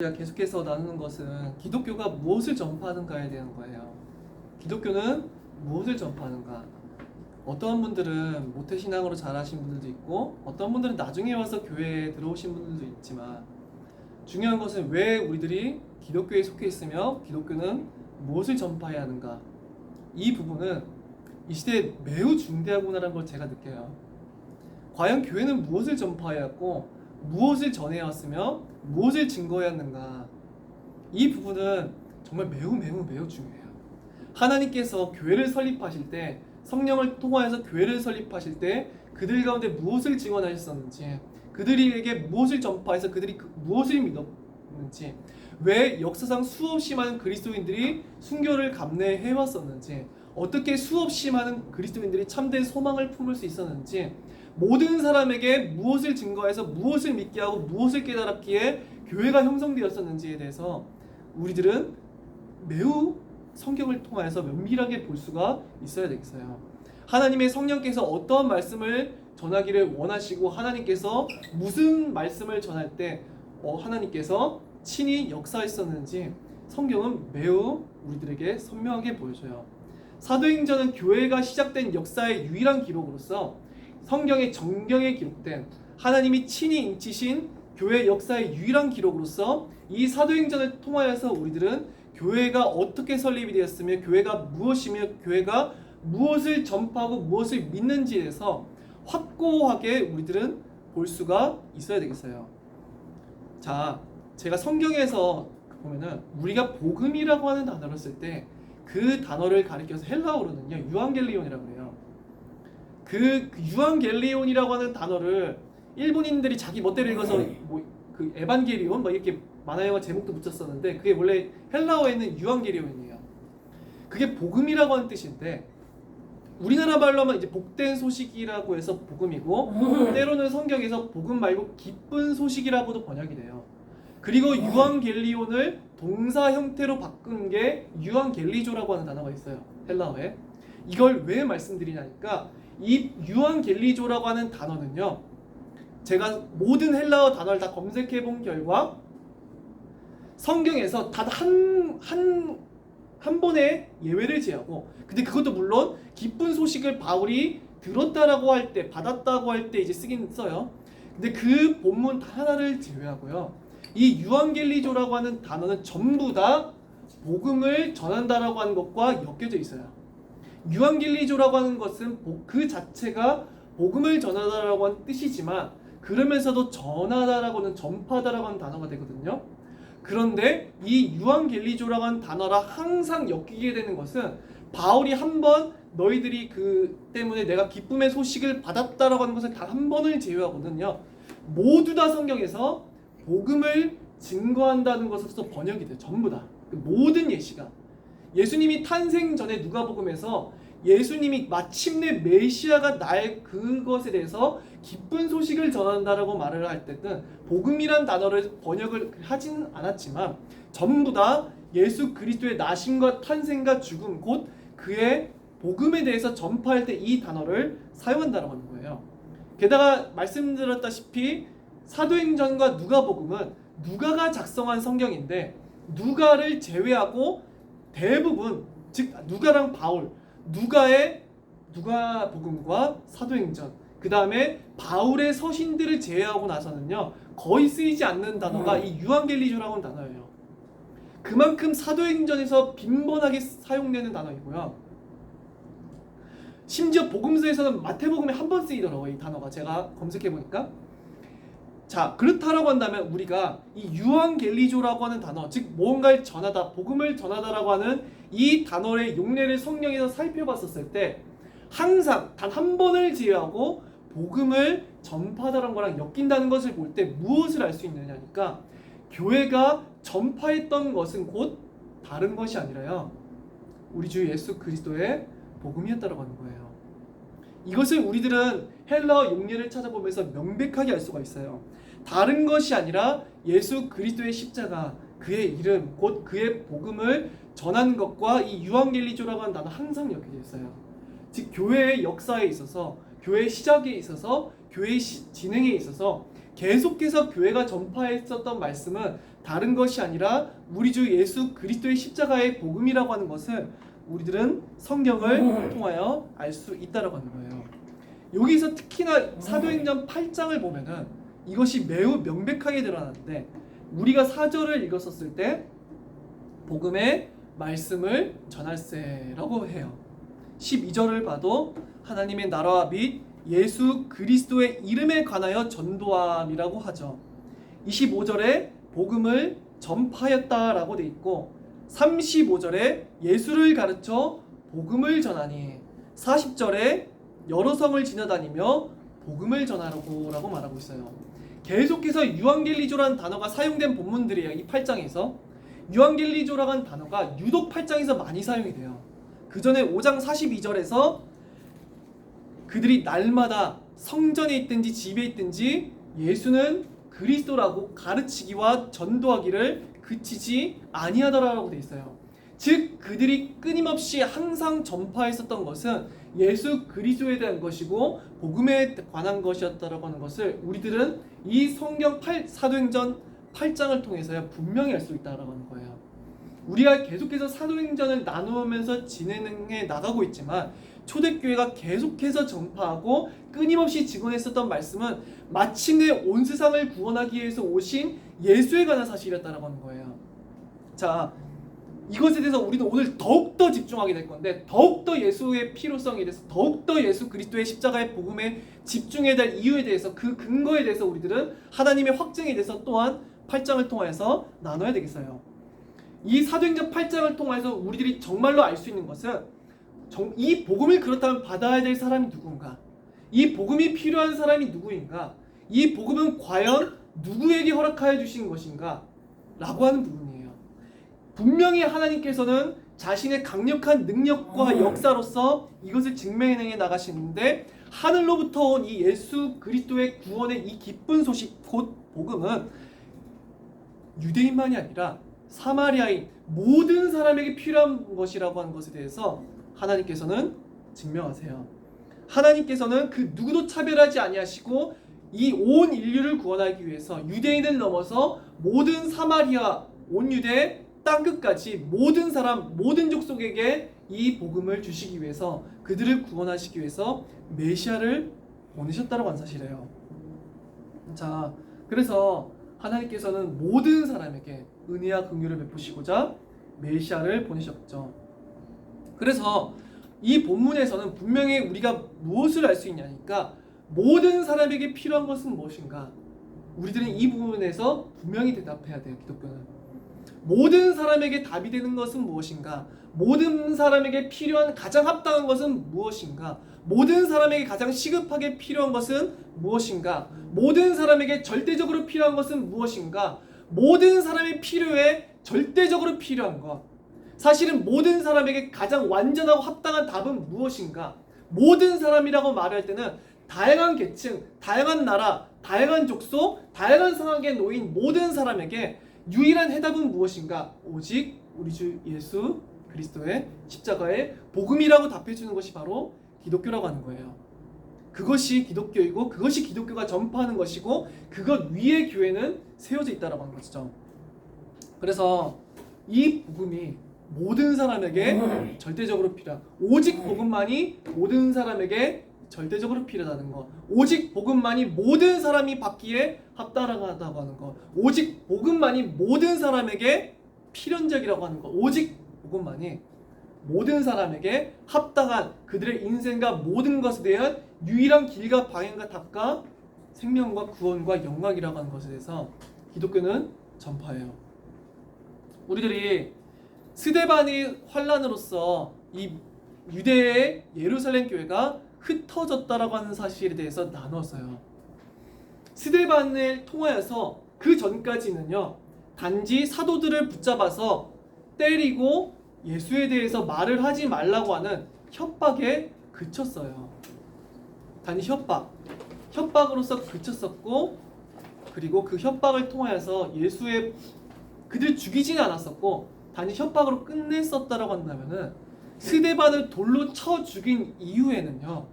우리가 계속해서 나누는 것은 기독교가 무엇을 전파하는가에 대한 거예요. 기독교는 무엇을 전파하는가? 어떤 분들은 모태신앙으로 자라신 분들도 있고 어떤 분들은 나중에 와서 교회에 들어오신 분들도 있지만 중요한 것은 왜 우리들이 기독교에 속해 있으며 기독교는 무엇을 전파해야 하는가? 이 부분은 이 시대에 매우 중대하구나라는 걸 제가 느껴요. 과연 교회는 무엇을 전파해야 했고 무엇을 전해야 왔으며 무엇을 증거해야 했는가? 이 부분은 정말 매우 중요해요. 하나님께서 교회를 설립하실 때 성령을 통하여서 교회를 설립하실 때 그들 가운데 무엇을 증언하셨었는지, 그들에게 무엇을 전파해서 그들이 무엇을 믿었는지, 왜 역사상 수없이 많은 그리스도인들이 순교를 감내해 왔었는지, 어떻게 수없이 많은 그리스도인들이 참된 소망을 품을 수 있었는지, 모든 사람에게 무엇을 증거해서 무엇을 믿게 하고 무엇을 깨달았기에 교회가 형성되었었는지에 대해서 우리들은 매우 성경을 통해서 면밀하게 볼 수가 있어야 되겠어요. 하나님의 성령께서 어떠한 말씀을 전하기를 원하시고 하나님께서 무슨 말씀을 전할 때 하나님께서 친히 역사했었는지 성경은 매우 우리들에게 선명하게 보여줘요. 사도행전은 교회가 시작된 역사의 유일한 기록으로서 성경의 정경에 기록된 하나님이 친히 인치신 교회 역사의 유일한 기록으로서 이 사도행전을 통하여서 우리들은 교회가 어떻게 설립이 되었으며 교회가 무엇이며 교회가 무엇을 전파하고 무엇을 믿는지에 대해서 확고하게 우리들은 볼 수가 있어야 되겠어요. 자, 제가 성경에서 보면은 우리가 복음이라고 하는 단어를 쓸 때 그 단어를 가리켜서 헬라어로는요 유앙겔리온이라고 해요. 그 유앙겔리온이라고 하는 단어를 일본인들이 자기 멋대로 읽어서 그 에반게리온 이렇게 만화 영화 제목도 붙였었는데 그게 원래 헬라어에는 유앙겔리온이에요. 그게 복음이라고 하는 뜻인데 우리나라 말로 하면 이제 복된 소식이라고 해서 복음이고 때로는 성경에서 복음 말고 기쁜 소식이라고도 번역이 돼요. 그리고 유앙겔리온을 동사 형태로 바꾼 게 유앙겔리조라고 하는 단어가 있어요. 헬라어에. 이걸 왜 말씀드리냐니까 이 유앙겔리조라고 하는 단어는요. 제가 모든 헬라어 단어를 다 검색해 본 결과 성경에서 단 한 번의 예외를 제하고 근데 그것도 물론 기쁜 소식을 바울이 들었다라고 할 때 받았다고 할 때 이제 쓰긴 써요. 근데 그 본문 하나를 제외하고요. 이 유앙겔리조라고 하는 단어는 전부 다 복음을 전한다라고 하는 것과 엮여져 있어요. 유앙겔리조라고 하는 것은 그 자체가 복음을 전하다라고 하는 뜻이지만 그러면서도 전하다라고 하는 전파다라고 하는 단어가 되거든요. 그런데 이 유앙겔리조라고 하는 단어랑 항상 엮이게 되는 것은 바울이 한번 너희들이 그 때문에 내가 기쁨의 소식을 받았다라고 하는 것을 단 한 번을 제외하거든요. 모두 다 성경에서 복음을 증거한다는 것으로서 번역이 돼요. 전부 다. 모든 예시가. 예수님이 탄생 전에 누가복음에서 예수님이 마침내 메시아가 날 그것에 대해서 기쁜 소식을 전한다라고 말을 할 때는 복음이란 단어를 번역을 하진 않았지만 전부 다 예수 그리스도의 나심과 탄생과 죽음 곧 그의 복음에 대해서 전파할 때 이 단어를 사용한다라고 하는 거예요. 게다가 말씀드렸다시피 사도행전과 누가복음은 누가가 작성한 성경인데 누가를 제외하고 대부분 즉 누가랑 바울 누가복음과 사도행전 그 다음에 바울의 서신들을 제외하고 나서는요 거의 쓰이지 않는 단어가 이 유앙겔리조라고 하는 단어예요. 그만큼 사도행전에서 빈번하게 사용되는 단어이고요. 심지어 복음서에서는 마태복음에 한 번 쓰이더라고요. 이 단어가 제가 검색해보니까. 자, 그렇다라고 한다면 우리가 이 유앙겔리조라고 하는 단어, 즉 무언가를 전하다, 복음을 전하다라고 하는 이 단어의 용례를 성경에서 살펴봤었을 때 항상 단 한 번을 제외하고 복음을 전파하다는 거랑 엮인다는 것을 볼 때 무엇을 알 수 있느냐니까 교회가 전파했던 것은 곧 다른 것이 아니라요. 우리 주 예수 그리스도의 복음이었다라고 하는 거예요. 이것을 우리들은 헬라어 용례를 찾아보면서 명백하게 알 수가 있어요. 다른 것이 아니라 예수 그리스도의 십자가, 그의 이름, 곧 그의 복음을 전한 것과 이 유앙겔리조라고 하는 단어 항상 엮여져 있어요. 즉 교회의 역사에 있어서, 교회의 시작에 있어서, 교회의 진행에 있어서 계속해서 교회가 전파했었던 말씀은 다른 것이 아니라 우리 주 예수 그리스도의 십자가의 복음이라고 하는 것을 우리들은 성경을 통하여 알 수 있다라고 하는 거예요. 여기서 특히나 사도행전 8장을 보면은 이것이 매우 명백하게 드러나는데, 우리가 4절을 읽었었을 때 복음의 말씀을 전할세라고 해요. 12절을 봐도 하나님의 나라와 및 예수 그리스도의 이름에 관하여 전도함이라고 하죠. 25절에 복음을 전파하였다라고 돼 있고, 35절에 예수를 가르쳐 복음을 전하니, 40절에 여러 성을 지나다니며 복음을 전하라고 말하고 있어요. 계속해서 유앙겔리조라는 단어가 사용된 본문들이에요. 이 8장에서 유앙겔리조라고 하는 단어가 유독 8장에서 많이 사용이 돼요. 그 전에 5장 42절에서 그들이 날마다 성전에 있든지 집에 있든지 예수는 그리스도라고 가르치기와 전도하기를 그치지 아니하더라라고 돼 있어요. 즉 그들이 끊임없이 항상 전파했었던 것은 예수 그리스도에 대한 것이고 복음에 관한 것이었다라고 하는 것을 우리들은 이 성경 사도행전 8장을 통해서 분명히 알 수 있다라고 하는 거예요. 우리가 계속해서 사도행전을 나누면서 진행해 나가고 있지만, 초대교회가 계속해서 전파하고 끊임없이 증언했었던 말씀은 마침내 온 세상을 구원하기 위해서 오신 예수에 관한 사실이었다라고 하는 거예요. 자, 이것에 대해서 우리는 오늘 더욱더 집중하게 될 건데, 더욱더 예수의 필요성에 대해서, 더욱더 예수 그리스도의 십자가의 복음에 집중해야 될 이유에 대해서, 그 근거에 대해서 우리들은 하나님의 확증에 대해서 또한 8장을 통해서 나눠야 되겠어요. 이 사도행전 8장을 통해서 우리들이 정말로 알 수 있는 것은, 이 복음을 그렇다면 받아야 될 사람이 누군가, 이 복음이 필요한 사람이 누구인가, 이 복음은 과연 누구에게 허락하여 주신 것인가 라고 하는 부분이에요. 분명히 하나님께서는 자신의 강력한 능력과 역사로서 이것을 증명해 나가시는데, 하늘로부터 온 이 예수 그리스도의 구원의 이 기쁜 소식, 곧 복음은 유대인만이 아니라 사마리아인 모든 사람에게 필요한 것이라고 하는 것에 대해서 하나님께서는 증명하세요. 하나님께서는 그 누구도 차별하지 아니하시고 이 온 인류를 구원하기 위해서 유대인을 넘어서 모든 사마리아, 온 유대 땅끝까지 모든 사람, 모든 족속에게 이 복음을 주시기 위해서, 그들을 구원하시기 위해서 메시아를 보내셨다고 하는 사실이에요. 자, 그래서 하나님께서는 모든 사람에게 은혜와 긍휼을 베푸시고자 메시아를 보내셨죠. 그래서 이 본문에서는 분명히 우리가 무엇을 알 수 있냐니까, 모든 사람에게 필요한 것은 무엇인가? 우리들은 이 부분에서 분명히 대답해야 돼요. 기독교는 모든 사람에게 답이 되는 것은 무엇인가? 모든 사람에게 필요한 가장 합당한 것은 무엇인가? 모든 사람에게 가장 시급하게 필요한 것은 무엇인가? 모든 사람에게 절대적으로 필요한 것은 무엇인가? 모든 사람의 필요에 절대적으로 필요한 것, 사실은 모든 사람에게 가장 완전하고 합당한 답은 무엇인가? 모든 사람이라고 말할 때는 다양한 계층, 다양한 나라, 다양한 족속, 다양한 상황에 놓인 모든 사람에게 유일한 해답은 무엇인가? 오직 우리 주 예수 그리스도의 십자가의 복음이라고 답해주는 것이 바로 기독교라고 하는 거예요. 그것이 기독교이고, 그것이 기독교가 전파하는 것이고, 그것 위에 교회는 세워져 있다라고 하는 것이죠. 그래서 이 복음이 모든 사람에게 절대적으로 필요한, 오직 복음만이 모든 사람에게 절대적으로 필요하다는 것, 오직 복음만이 모든 사람이 받기에 합당하다고 하는 것, 오직 복음만이 모든 사람에게 필연적이라고 하는 것, 오직 복음만이 모든 사람에게 합당한 그들의 인생과 모든 것에 대한 유일한 길과 방향과 답과 생명과 구원과 영광이라고 하는 것에 대해서 기독교는 전파해요. 우리들이 스데반의 환란으로서 이 유대의 예루살렘 교회가 흩어졌다라고 하는 사실에 대해서 나눴어요. 스데반을 통하여서 그 전까지는요, 단지 사도들을 붙잡아서 때리고 예수에 대해서 말을 하지 말라고 하는 협박에 그쳤어요. 단지 협박으로서 그쳤었고, 그리고 그 협박을 통하여서 예수의 그들 죽이지는 않았었고 단지 협박으로 끝냈었다라고 한다면은, 스데반을 돌로 쳐 죽인 이후에는요,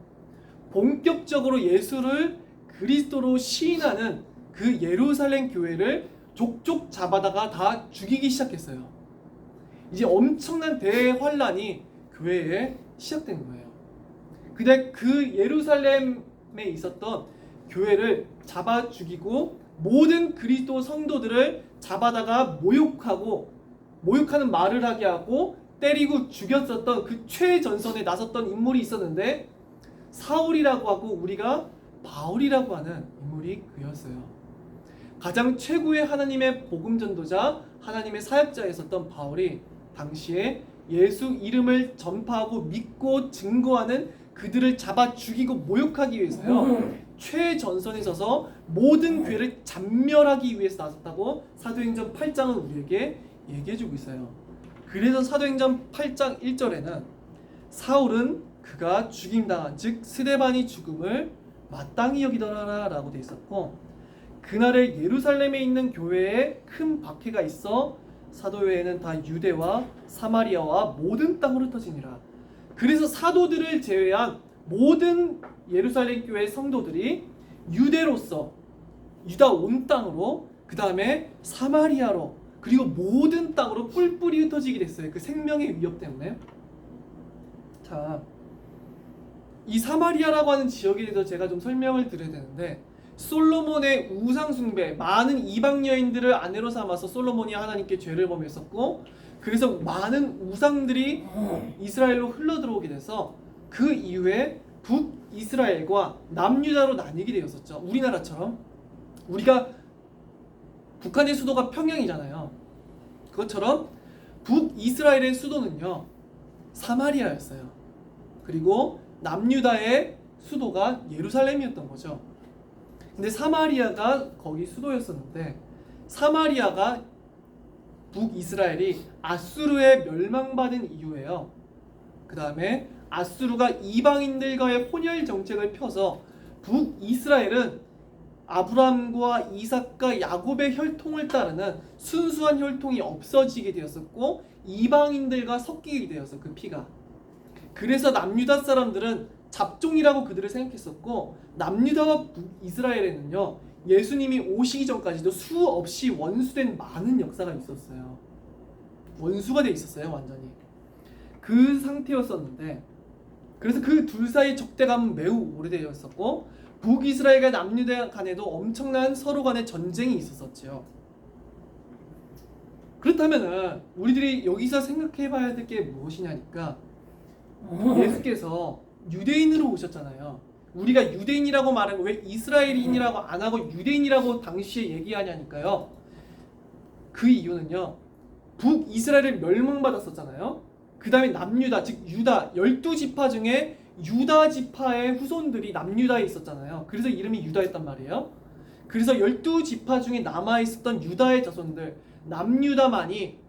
본격적으로 예수를 그리스도로 시인하는 그 예루살렘 교회를 족족 잡아다가 다 죽이기 시작했어요. 이제 엄청난 대환란이 교회에 시작된 거예요. 근데 그 예루살렘에 있었던 교회를 잡아 죽이고 모든 그리스도 성도들을 잡아다가 모욕하는 말을 하게 하고 때리고 죽였었던 그 최전선에 나섰던 인물이 있었는데, 사울이라고 하고 우리가 바울이라고 하는 인물이 그였어요. 가장 최고의 하나님의 복음 전도자, 하나님의 사역자였었던 바울이 당시에 예수 이름을 전파하고 믿고 증거하는 그들을 잡아 죽이고 모욕하기 위해서요, 최전선에 서서 모든 교회를 잔멸하기 위해서 나섰다고 사도행전 8장은 우리에게 얘기해주고 있어요. 그래서 사도행전 8장 1절에는 사울은 그가 죽임당한, 즉 스데반이 죽음을 마땅히 여기더라 라고 돼 있었고, 그날에 예루살렘에 있는 교회에 큰 박해가 있어 사도회에는 다 유대와 사마리아와 모든 땅으로 흩어지니라. 그래서 사도들을 제외한 모든 예루살렘 교회 성도들이 유대로서 유다 온 땅으로, 그 다음에 사마리아로, 그리고 모든 땅으로 뿔뿔이 흩어지게 됐어요. 그 생명의 위협 때문에. 자, 이 사마리아라고 하는 지역에 대해서 제가 좀 설명을 드려야 되는데, 솔로몬의 우상 숭배, 많은 이방 여인들을 아내로 삼아서 솔로몬이 하나님께 죄를 범했었고, 그래서 많은 우상들이 이스라엘로 흘러 들어오게 돼서 그 이후에 북이스라엘과 남유다로 나뉘게 되었었죠. 우리나라처럼 우리가 북한의 수도가 평양이잖아요. 그것처럼 북이스라엘의 수도는요 사마리아였어요. 그리고 남유다의 수도가 예루살렘이었던 거죠. 근데 사마리아가 거기 수도였었는데, 사마리아가 북이스라엘이 아수르에 멸망받은 이후에요, 그 다음에 아수르가 이방인들과의 혼혈 정책을 펴서 북이스라엘은 아브라함과 이삭과 야곱의 혈통을 따르는 순수한 혈통이 없어지게 되었었고, 이방인들과 섞이게 되었어, 그 피가. 그래서 남유다 사람들은 잡종이라고 그들을 생각했었고, 남유다와 북이스라엘에는요 예수님이 오시기 전까지도 수없이 원수된 많은 역사가 있었어요. 원수가 돼 있었어요, 완전히. 그 상태였었는데, 그래서 그 둘 사이의 적대감은 매우 오래되었었고, 북이스라엘과 남유다 간에도 엄청난 서로 간의 전쟁이 있었었죠. 그렇다면은 우리들이 여기서 생각해 봐야 될 게 무엇이냐니까, 예수께서 유대인으로 오셨잖아요. 우리가 유대인이라고 말하고 왜 이스라엘인이라고 안 하고 유대인이라고 당시에 얘기하냐니까요. 그 이유는요, 북이스라엘을 멸망받았었잖아요. 그 다음에 남유다, 즉 유다, 12지파 중에 유다 지파의 후손들이 남유다에 있었잖아요. 그래서 이름이 유다였단 말이에요. 그래서 12지파 중에 남아있었던 유다의 자손들, 남유다만이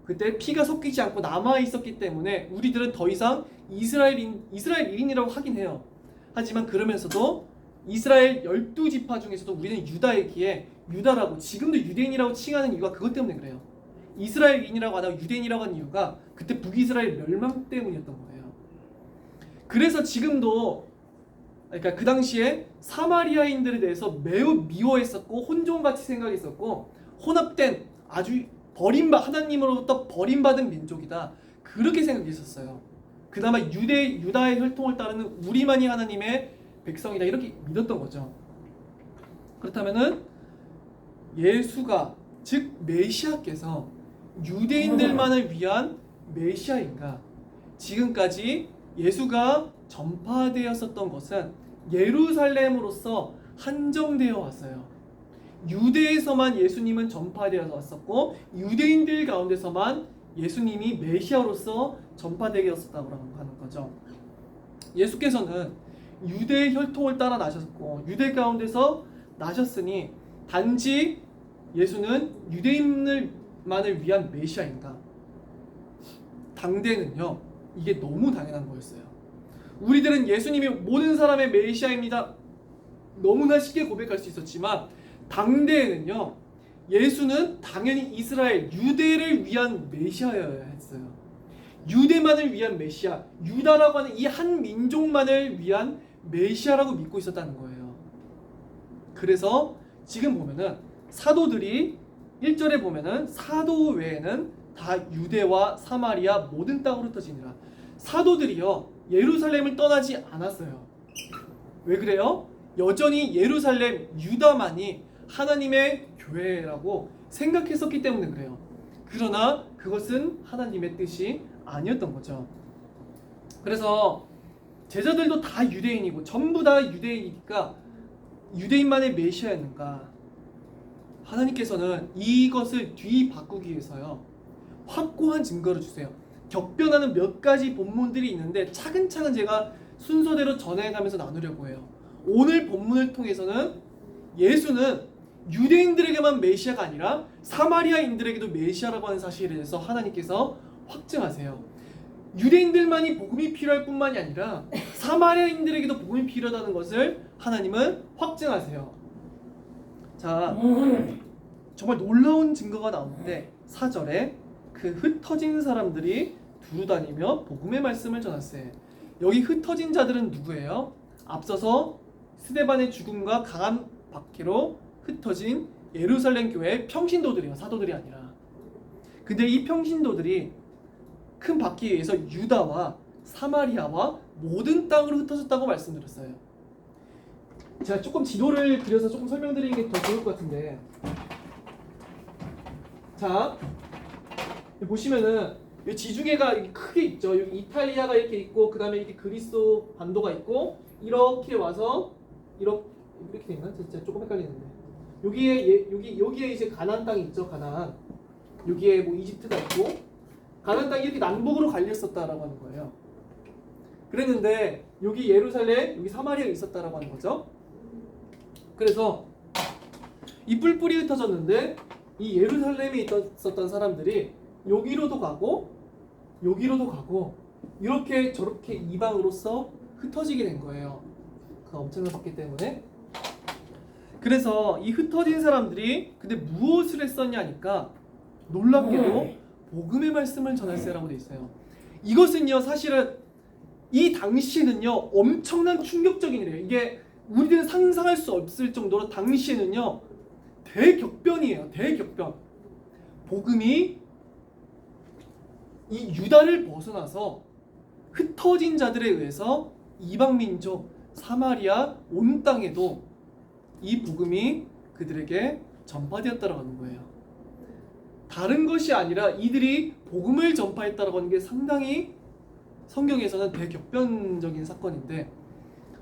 그때 피가 섞이지 않고 남아있었기 때문에 우리들은 더 이상 이스라엘인이라고 하긴 해요. 하지만 그러면서도 이스라엘 12지파 중에서도 우리는 유다이기에 유다라고, 지금도 유대인이라고 칭하는 이유가 그것 때문에 그래요. 이스라엘인이라고 안 하고 유대인이라고 하는 이유가 그때 북이스라엘 멸망 때문이었던 거예요. 그래서 지금도, 그러니까 그 당시에 사마리아인들에 대해서 매우 미워했었고 혼종같이 생각했었고, 혼합된 아주 하나님으로부터 버림받은 민족이다, 그렇게 생각했었어요. 그나마 유다의 혈통을 따르는 우리만이 하나님의 백성이다, 이렇게 믿었던 거죠. 그렇다면은 예수가, 즉 메시아께서 유대인들만을 위한 메시아인가? 지금까지 예수가 전파되었었던 것은 예루살렘으로서 한정되어 왔어요. 유대에서만 예수님은 전파되어 왔었고, 유대인들 가운데서만 예수님이 메시아로서 전파되었었다고 하는 거죠. 예수께서는 유대의 혈통을 따라 나셨고 유대 가운데서 나셨으니 단지 예수는 유대인들만을 위한 메시아인가? 당대는요 이게 너무 당연한 거였어요. 우리들은 예수님이 모든 사람의 메시아입니다, 너무나 쉽게 고백할 수 있었지만, 당대에는요 예수는 당연히 이스라엘, 유대를 위한 메시아여야 했어요. 유대만을 위한 메시아, 유다라고 하는 이 한 민족만을 위한 메시아라고 믿고 있었다는 거예요. 그래서 지금 보면은 사도들이 1절에 보면은 사도 외에는 다 유대와 사마리아 모든 땅으로 흩어지니라. 사도들이요 예루살렘을 떠나지 않았어요. 왜 그래요? 여전히 예루살렘 유다만이 하나님의 교회라고 생각했었기 때문에 그래요. 그러나 그것은 하나님의 뜻이 아니었던 거죠. 그래서 제자들도 다 유대인이고 전부 다 유대인이니까 유대인만의 메시아였는가? 하나님께서는 이것을 뒤바꾸기 위해서요 확고한 증거를 주세요. 격변하는 몇 가지 본문들이 있는데 차근차근 제가 순서대로 전해가면서 나누려고 해요. 오늘 본문을 통해서는 예수는 유대인들에게만 메시아가 아니라 사마리아인들에게도 메시아라고 하는 사실에 대해서 하나님께서 확증하세요. 유대인들만이 복음이 필요할 뿐만이 아니라 사마리아인들에게도 복음이 필요하다는 것을 하나님은 확증하세요. 자, 정말 놀라운 증거가 나오는데 4절에 그 흩어진 사람들이 두루다니며 복음의 말씀을 전하세. 여기 흩어진 자들은 누구예요? 앞서서 스데반의 죽음과 강한 박해로 흩어진 예루살렘 교회의 평신도들이에요. 사도들이 아니라. 근데 이 평신도들이 큰 박해에 의해서 유다와 사마리아와 모든 땅으로 흩어졌다고 말씀드렸어요. 제가 조금 지도를 그려서 조금 설명드리는 게 더 좋을 것 같은데, 자 보시면은 지중해가 이렇게 크게 있죠. 여기 이탈리아가 이렇게 있고 그 다음에 이렇게 그리스 반도가 있고 이렇게 와서 이렇게 되나? 진짜 조금 헷갈리는데 여기에 이제 가나안 땅이 있죠. 가나안. 여기에 뭐 이집트가 있고 가나안 땅이 이렇게 남북으로 갈렸었다라고 하는 거예요. 그랬는데 여기 예루살렘, 여기 사마리아가 있었다라고 하는 거죠. 그래서 이 뿔뿔이 흩어졌는데 이 예루살렘에 있었던 사람들이 여기로도 가고 여기로도 가고 이렇게 저렇게 이방으로서 흩어지게 된 거예요. 그 엄청난 박해 때문에. 그래서 이 흩어진 사람들이 근데 무엇을 했었냐 하니까 놀랍게도 복음의 말씀을 전할세라고 되어 있어요. 이것은요 사실은 이 당시에는요 엄청난 충격적인 일이에요. 이게 우리들은 상상할 수 없을 정도로 당시에는요 대격변이에요. 대격변. 복음이 이 유다를 벗어나서 흩어진 자들에 의해서 이방민족 사마리아 온 땅에도 이 복음이 그들에게 전파되었다라고 하는 거예요. 다른 것이 아니라 이들이 복음을 전파했다라고 하는 게 상당히 성경에서는 대격변적인 사건인데,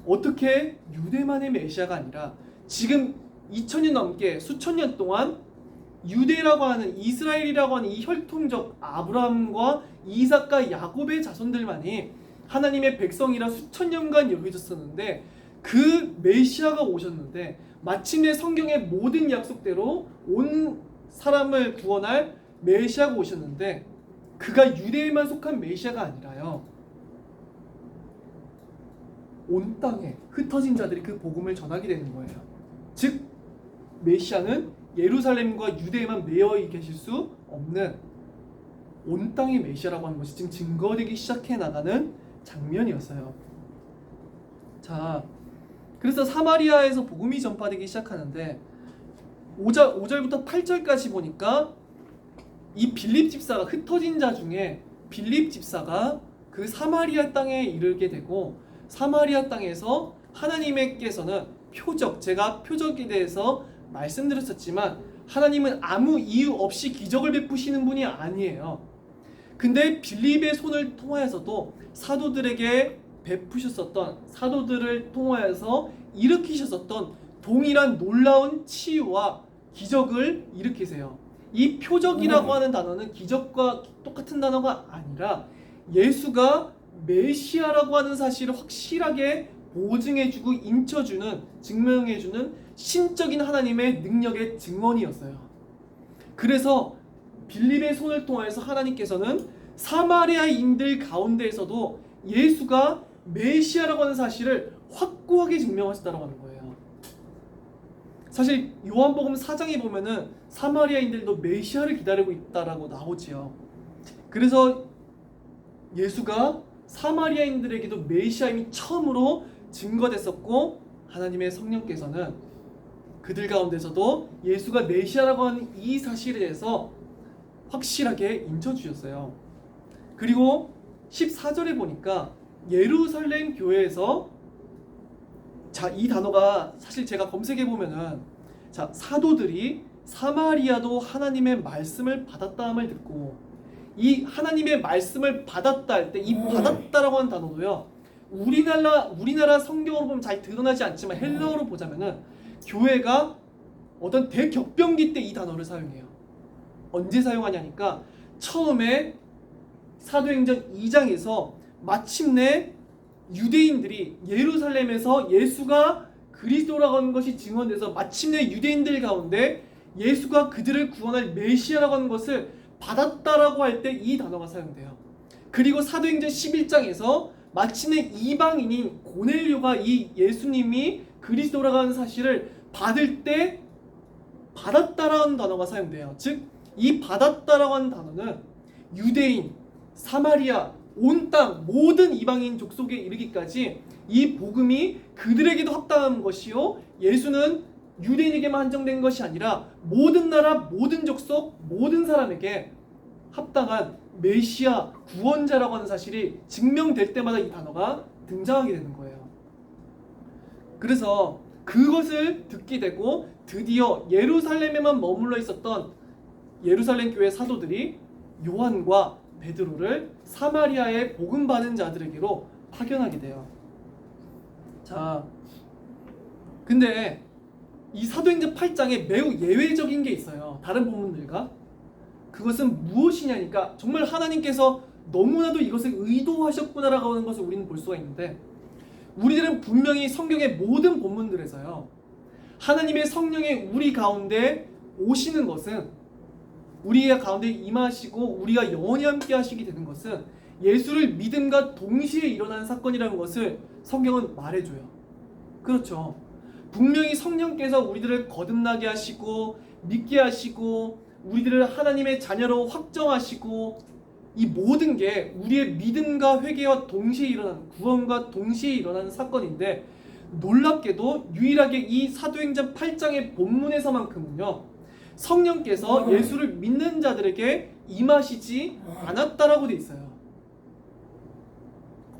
어떻게 유대만의 메시아가 아니라 지금 2000년 넘게 수천 년 동안 유대라고 하는 이스라엘이라고 하는 이 혈통적 아브라함과 이삭과 야곱의 자손들만이 하나님의 백성이라 수천 년간 여겨졌었는데, 그 메시아가 오셨는데 마침내 성경의 모든 약속대로 온 사람을 구원할 메시아가 오셨는데 그가 유대에만 속한 메시아가 아니라요 온 땅에 흩어진 자들이 그 복음을 전하게 되는 거예요. 즉 메시아는 예루살렘과 유대에만 매여 계실 수 없는 온 땅의 메시아라고 하는 것이 지금 증거되기 시작해 나가는 장면이었어요. 자, 그래서 사마리아에서 복음이 전파되기 시작하는데 5절부터 8절까지 보니까 이 빌립 집사가 흩어진 자 중에 빌립 집사가 그 사마리아 땅에 이르게 되고, 사마리아 땅에서 하나님께서는 표적, 제가 표적에 대해서 말씀드렸었지만 하나님은 아무 이유 없이 기적을 베푸시는 분이 아니에요. 근데 빌립의 손을 통하여서도 사도들에게 베푸셨었던, 사도들을 통하여서 일으키셨었던 동일한 놀라운 치유와 기적을 일으키세요. 이 표적이라고 하는 단어는 기적과 똑같은 단어가 아니라 예수가 메시아라고 하는 사실을 확실하게 보증해주고 인쳐주는, 증명해주는 신적인 하나님의 능력의 증언이었어요. 그래서 빌립의 손을 통해서 하나님께서는 사마리아인들 가운데에서도 예수가 메시아라고 하는 사실을 확고하게 증명하셨다고 하는 거예요. 사실 요한복음 4장에 보면은 사마리아인들도 메시아를 기다리고 있다라고 나오지요. 그래서 예수가 사마리아인들에게도 메시아임이 처음으로 증거됐었고, 하나님의 성령께서는 그들 가운데서도 예수가 메시아라고 하는 이 사실에 대해서 확실하게 인쳐주셨어요. 그리고 14절에 보니까 예루살렘 교회에서, 자, 이 단어가 사실 제가 검색해 보면은, 자, 사도들이 사마리아도 하나님의 말씀을 받았다함을 듣고, 이 하나님의 말씀을 받았다 할 때 이 받았다라고 하는 단어도요, 우리나라 성경으로 보면 잘 드러나지 않지만 헬라어로 보자면은 교회가 어떤 대격변기 때 이 단어를 사용해요. 언제 사용하냐니까 처음에 사도행전 2장에서 마침내 유대인들이 예루살렘에서 예수가 그리스도라고 하는 것이 증언돼서 마침내 유대인들 가운데 예수가 그들을 구원할 메시아라고 하는 것을 받았다라고 할 때 이 단어가 사용돼요. 그리고 사도행전 11장에서 마침내 이방인인 고넬료가 이 예수님이 그리스도라고 하는 사실을 받을 때 받았다라는 단어가 사용돼요. 즉 이 받았다라고 하는 단어는 유대인, 사마리아, 온 땅 모든 이방인 족속에 이르기까지 이 복음이 그들에게도 합당한 것이요, 예수는 유대인에게만 한정된 것이 아니라 모든 나라, 모든 족속, 모든 사람에게 합당한 메시아, 구원자라고 하는 사실이 증명될 때마다 이 단어가 등장하게 되는 거예요. 그래서 그것을 듣게 되고 드디어 예루살렘에만 머물러 있었던 예루살렘 교회 사도들이 요한과 베드로를 사마리아의 복음 받은 자들에게로 파견하게 돼요. 자, 근데 이 사도행전 8장에 매우 예외적인 게 있어요. 다른 본문들과. 그것은 무엇이냐니까 정말 하나님께서 너무나도 이것을 의도하셨구나라고 하는 것을 우리는 볼 수가 있는데, 우리들은 분명히 성경의 모든 본문들에서요, 하나님의 성령이 우리 가운데 오시는 것은, 우리의 가운데 임하시고 우리가 영원히 함께 하시게 되는 것은 예수를 믿음과 동시에 일어나는 사건이라는 것을 성경은 말해줘요. 그렇죠. 분명히 성령께서 우리들을 거듭나게 하시고 믿게 하시고 우리들을 하나님의 자녀로 확정하시고, 이 모든 게 우리의 믿음과 회개와 동시에 일어나는, 구원과 동시에 일어나는 사건인데, 놀랍게도 유일하게 이 사도행전 8장의 본문에서만큼은요, 성령께서 예수를 믿는 자들에게 임하시지 않았다라고 돼 있어요.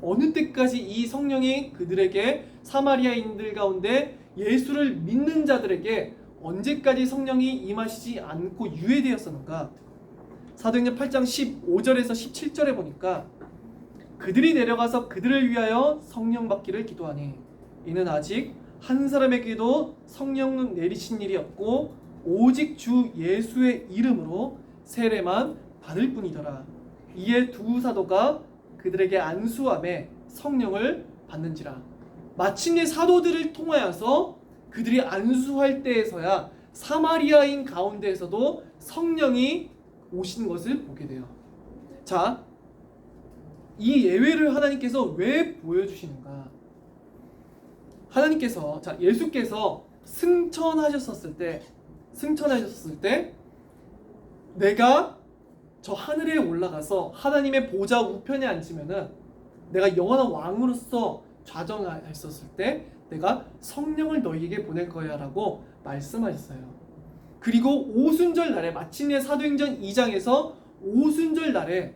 어느 때까지 이 성령이 그들에게, 사마리아인들 가운데 예수를 믿는 자들에게 언제까지 성령이 임하시지 않고 유예되었었는가? 사도행전 8장 15절에서 17절에 보니까 그들이 내려가서 그들을 위하여 성령 받기를 기도하니 이는 아직 한 사람에게도 성령 내리신 일이 없고 오직 주 예수의 이름으로 세례만 받을 뿐이더라. 이에 두 사도가 그들에게 안수함에 성령을 받는지라. 마침내 사도들을 통하여서 그들이 안수할 때에서야 사마리아인 가운데에서도 성령이 오시는 것을 보게 돼요. 자, 이 예외를 하나님께서 왜 보여주시는가? 하나님께서, 자, 예수께서 승천하셨을 때 내가 저 하늘에 올라가서 하나님의 보좌 우편에 앉으면은 내가 영원한 왕으로서 좌정했었을 때 내가 성령을 너희에게 보낼 거야 라고 말씀하셨어요. 그리고 오순절 날에, 마침내 사도행전 2장에서 오순절 날에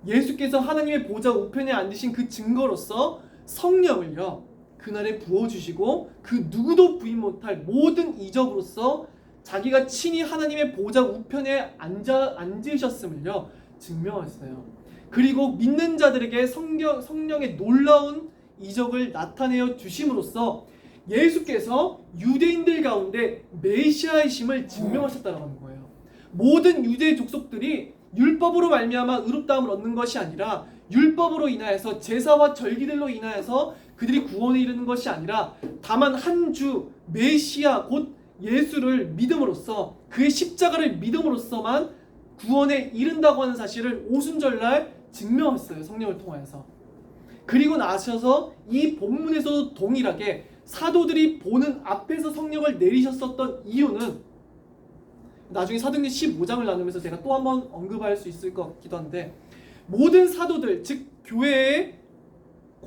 예수께서 하나님의 보좌 우편에 앉으신 그 증거로서 성령을요 그날에 부어주시고 그 누구도 부인 못할 모든 이적으로서 자기가 친히 하나님의 보좌 우편에 앉으셨음을요 증명하셨어요. 그리고 믿는 자들에게 성령의 놀라운 이적을 나타내어 주심으로써 예수께서 유대인들 가운데 메시아이심을 증명하셨다는 거예요. 모든 유대 족속들이 율법으로 말미암아 의롭다함을 얻는 것이 아니라, 율법으로 인하여서 제사와 절기들로 인하여서 그들이 구원에 이르는 것이 아니라, 다만 한 주 메시아 곧 예수를 믿음으로써, 그의 십자가를 믿음으로써만 구원에 이른다고 하는 사실을 오순절날 증명했어요. 성령을 통하여서. 그리고 나셔서 이 본문에서도 동일하게 사도들이 보는 앞에서 성령을 내리셨었던 이유는, 나중에 사도행전 15장을 나누면서 제가 또 한번 언급할 수 있을 것 같기도 한데, 모든 사도들, 즉 교회에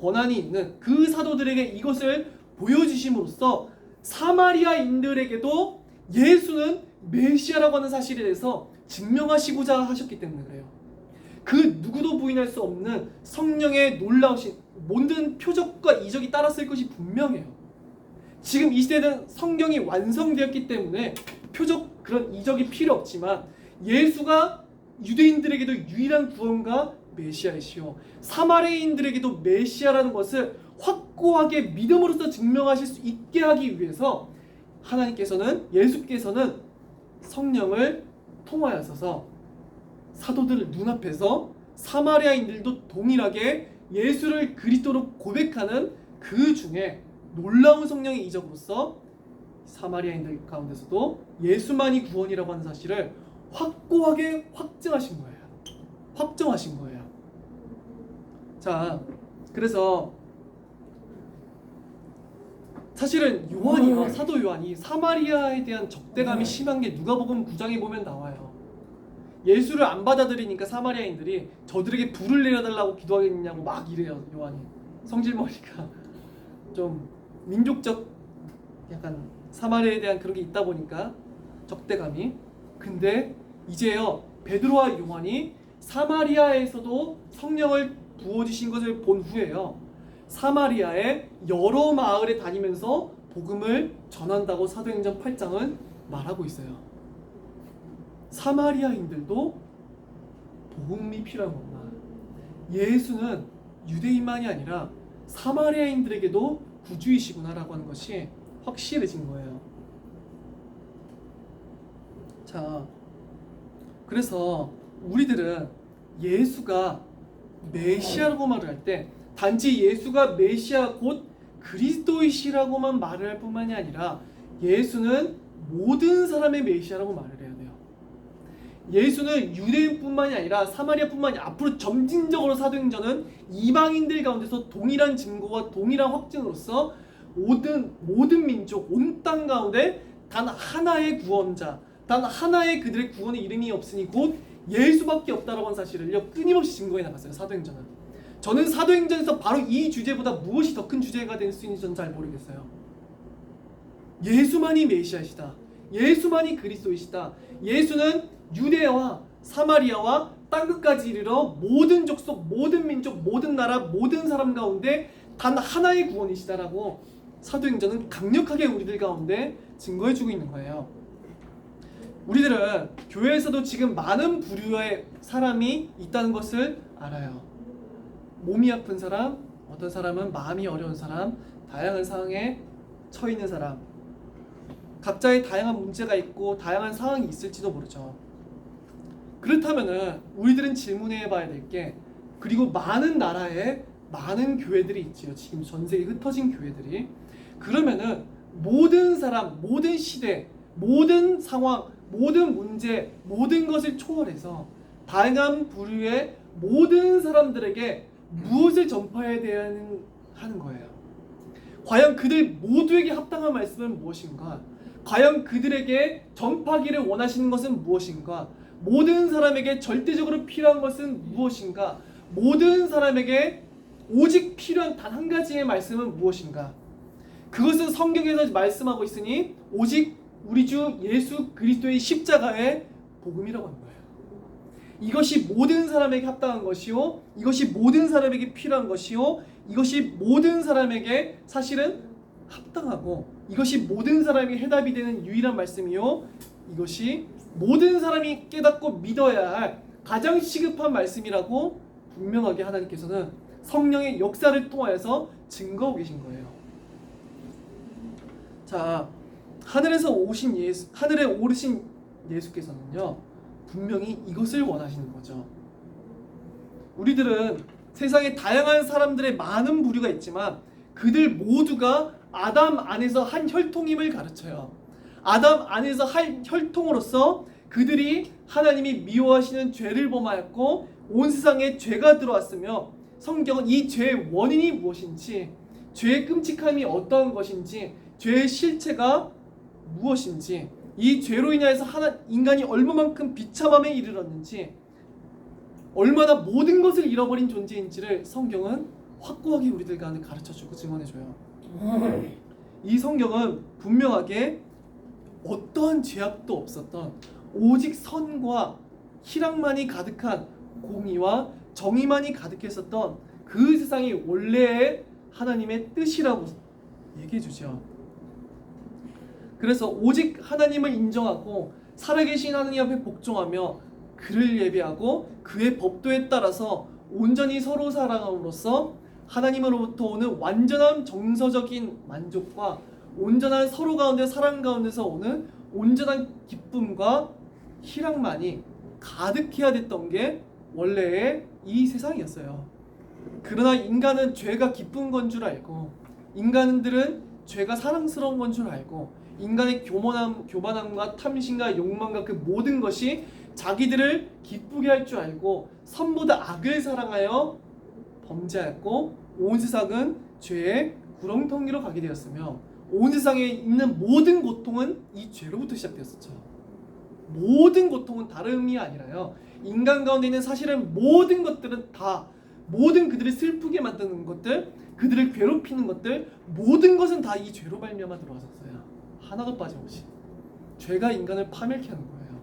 권한이 있는 그 사도들에게 이것을 보여주심으로써 사마리아인들에게도 예수는 메시아라고 하는 사실에 대해서 증명하시고자 하셨기 때문에 그래요. 그 누구도 부인할 수 없는 성령의 놀라우신 모든 표적과 이적이 따랐을 것이 분명해요. 지금 이 시대는 성경이 완성되었기 때문에 표적 그런 이적이 필요 없지만 예수가 유대인들에게도 유일한 구원과 메시아이시오, 사마리아인들에게도 메시아라는 것을 확고하게 믿음으로써 증명하실 수 있게 하기 위해서 하나님께서는, 예수께서는 성령을 통하여서 사도들 눈앞에서 사마리아인들도 동일하게 예수를 그리스도로 고백하는 그 중에 놀라운 성령의 이적으로서 사마리아인들 가운데서도 예수만이 구원이라고 하는 사실을 확고하게 확증하신 거예요. 확정하신 거예요. 자, 그래서 사실은 요한이요, 사도 요한이 사마리아에 대한 적대감이 심한 게 누가복음 9장에 보면 나와요. 예수를 안 받아들이니까 사마리아인들이 저들에게 불을 내려달라고 기도하겠냐고 막 이래요. 요한이 성질머리가 좀 민족적 약간 사마리아에 대한 그런 게 있다 보니까 적대감이. 근데 이제요 베드로와 요한이 사마리아에서도 성령을 부어주신 것을 본 후에요 사마리아의 여러 마을에 다니면서 복음을 전한다고 사도행전 8장은 말하고 있어요. 사마리아인들도 복음이 필요한 겁니다. 예수는 유대인만이 아니라 사마리아인들에게도 구주이시구나라고 하는 것이 확실해진 거예요. 자, 그래서 우리들은 예수가 메시아라고 말을 할 때 단지 예수가 메시아 곧 그리스도이시라고만 말을 할 뿐만이 아니라 예수는 모든 사람의 메시아라고 말을 해야 돼요. 예수는 유대인뿐만이 아니라 사마리아뿐만이 아니라 앞으로 점진적으로 사도행전은 이방인들 가운데서 동일한 증거와 동일한 확증으로서 모든 민족 온 땅 가운데 단 하나의 구원자, 단 하나의 그들의 구원의 이름이 없으니 곧 예수밖에 없다라고 하는 사실을요 끊임없이 증거해 나갔어요. 사도행전은. 저는 사도행전에서 바로 이 주제보다 무엇이 더 큰 주제가 될 수 있는지 저는 잘 모르겠어요. 예수만이 메시아이시다. 예수만이 그리스도이시다. 예수는 유대와 사마리아와 땅끝까지 이르러 모든 족속, 모든 민족, 모든 나라, 모든 사람 가운데 단 하나의 구원이시다라고 사도행전은 강력하게 우리들 가운데 증거해주고 있는 거예요. 우리들은 교회에서도 지금 많은 부류의 사람이 있다는 것을 알아요. 몸이 아픈 사람, 어떤 사람은 마음이 어려운 사람, 다양한 상황에 처해 있는 사람, 각자의 다양한 문제가 있고 다양한 상황이 있을지도 모르죠. 그렇다면은 우리들은 질문해 봐야 될 게, 그리고 많은 나라에 많은 교회들이 있지요. 지금 전 세계에 흩어진 교회들이. 그러면은 모든 사람, 모든 시대, 모든 상황, 모든 문제, 모든 것을 초월해서 다양한 부류의 모든 사람들에게 무엇을 전파해야 하는 거예요. 과연 그들 모두에게 합당한 말씀은 무엇인가? 과연 그들에게 전파하기를 원하시는 것은 무엇인가? 모든 사람에게 절대적으로 필요한 것은 무엇인가? 모든 사람에게 오직 필요한 단 한 가지의 말씀은 무엇인가? 그것은 성경에서 말씀하고 있으니 오직 우리 주 예수 그리스도의 십자가의 복음이라고 하는 거예요. 이것이 모든 사람에게 합당한 것이요, 이것이 모든 사람에게 필요한 것이요, 이것이 모든 사람에게 사실은 합당하고, 이것이 모든 사람에게 해답이 되는 유일한 말씀이요, 이것이 모든 사람이 깨닫고 믿어야 할 가장 시급한 말씀이라고 분명하게 하나님께서는 성령의 역사를 통하여서 증거하고 계신 거예요. 자, 하늘에 오르신 예수께서는요 분명히 이것을 원하시는 거죠. 우리들은 세상에 다양한 사람들의 많은 부류가 있지만 그들 모두가 아담 안에서 한 혈통임을 가르쳐요. 아담 안에서 한 혈통으로서 그들이 하나님이 미워하시는 죄를 범하였고 온 세상에 죄가 들어왔으며, 성경은 이 죄의 원인이 무엇인지, 죄의 끔찍함이 어떠한 것인지, 죄의 실체가 무엇인지, 이 죄로 인하여서 인간이 얼마만큼 비참함에 이르렀는지, 얼마나 모든 것을 잃어버린 존재인지를 성경은 확고하게 우리들 가운데 가르쳐주고 증언해줘요. 이 성경은 분명하게 어떠한 죄악도 없었던 오직 선과 희락만이 가득한 공의와 정의만이 가득했었던 그 세상이 원래의 하나님의 뜻이라고 얘기해 주죠. 그래서 오직 하나님을 인정하고 살아계신 하나님 앞에 복종하며 그를 예배하고 그의 법도에 따라서 온전히 서로 사랑함으로써 하나님으로부터 오는 완전한 정서적인 만족과 온전한 서로 가운데 사랑 가운데서 오는 온전한 기쁨과 희락만이 가득해야 됐던 게 원래의 이 세상이었어요. 그러나 인간은 죄가 기쁜 건 줄 알고, 인간들은 죄가 사랑스러운 건 줄 알고, 인간의 교만함과 탐심과 욕망과 그 모든 것이 자기들을 기쁘게 할 줄 알고 선보다 악을 사랑하여 범죄하였고, 온 세상은 죄의 구렁텅이로 가게 되었으며 온 세상에 있는 모든 고통은 이 죄로부터 시작되었었죠. 모든 고통은 다름이 아니라요, 인간 가운데 있는 사실은 모든 것들은 다, 모든 그들을 슬프게 만드는 것들, 그들을 괴롭히는 것들, 모든 것은 다 이 죄로 말미암아 들어왔었어요. 하나도 빠짐없이. 죄가 인간을 파멸케 하는 거예요.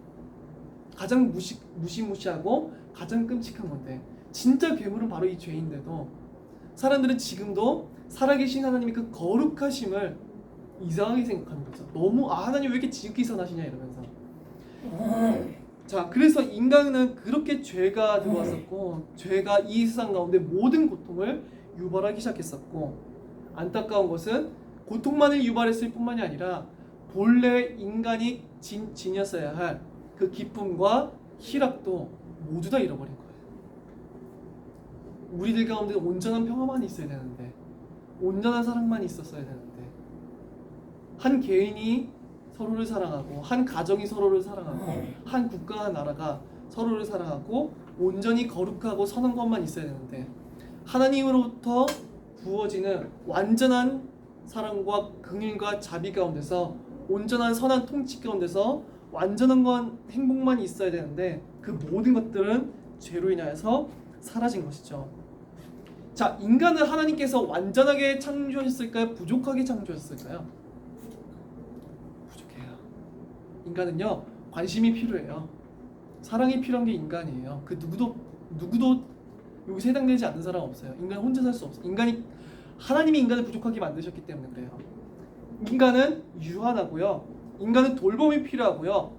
가장 무시무시하고 가장 끔찍한 건데, 진짜 괴물은 바로 이 죄인데도 사람들은 지금도 살아계신 하나님의 그 거룩하심을 이상하게 생각하는 거죠. 너무 하나님 왜 이렇게 지극히 선하시냐 이러면서. 자, 그래서 인간은 그렇게 죄가 들어왔었고, 죄가 이 세상 가운데 모든 고통을 유발하기 시작했었고, 안타까운 것은 고통만을 유발했을 뿐만이 아니라 본래 인간이 지녔어야 할 그 기쁨과 희락도 모두 다 잃어버린 거예요. 우리들 가운데 온전한 평화만 있어야 되는데, 온전한 사랑만 있었어야 되는데, 한 개인이 서로를 사랑하고, 한 가정이 서로를 사랑하고, 한 국가와 나라가 서로를 사랑하고 온전히 거룩하고 선한 것만 있어야 되는데, 하나님으로부터 부어지는 완전한 사랑과 긍휼과 자비 가운데서, 온전한 선한 통치 가운데서 완전한 건 행복만 있어야 되는데, 그 모든 것들은 죄로 인하여서 사라진 것이죠. 자, 인간을 하나님께서 완전하게 창조하셨을까요? 부족하게 창조하셨을까요? 부족해요. 인간은요, 관심이 필요해요. 사랑이 필요한 게 인간이에요. 그 누구도 여기서 해당되지 않는 사람 없어요. 인간 혼자 살 수 없어요. 하나님이 인간을 부족하게 만드셨기 때문에 그래요. 인간은 유한하고요, 인간은 돌봄이 필요하고요,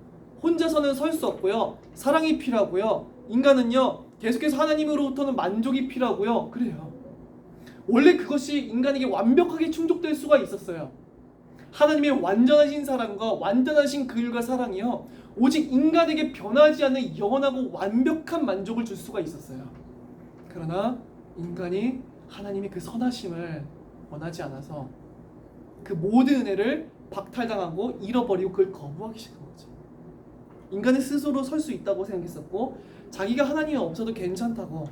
혼자서는 설 수 없고요, 사랑이 필요하고요, 인간은요 계속해서 하나님으로부터는 만족이 필요하고요. 그래요. 원래 그것이 인간에게 완벽하게 충족될 수가 있었어요. 하나님의 완전하신 사랑과 완전하신 긍휼과 사랑이요, 오직 인간에게 변하지 않는 영원하고 완벽한 만족을 줄 수가 있었어요. 그러나 인간이 하나님의 그 선하심을 원하지 않아서 그 모든 은혜를 박탈당하고 잃어버리고 그걸 거부하기 시작한 거죠. 인간은 스스로 설 수 있다고 생각했었고, 자기가 하나님이 없어도 괜찮다고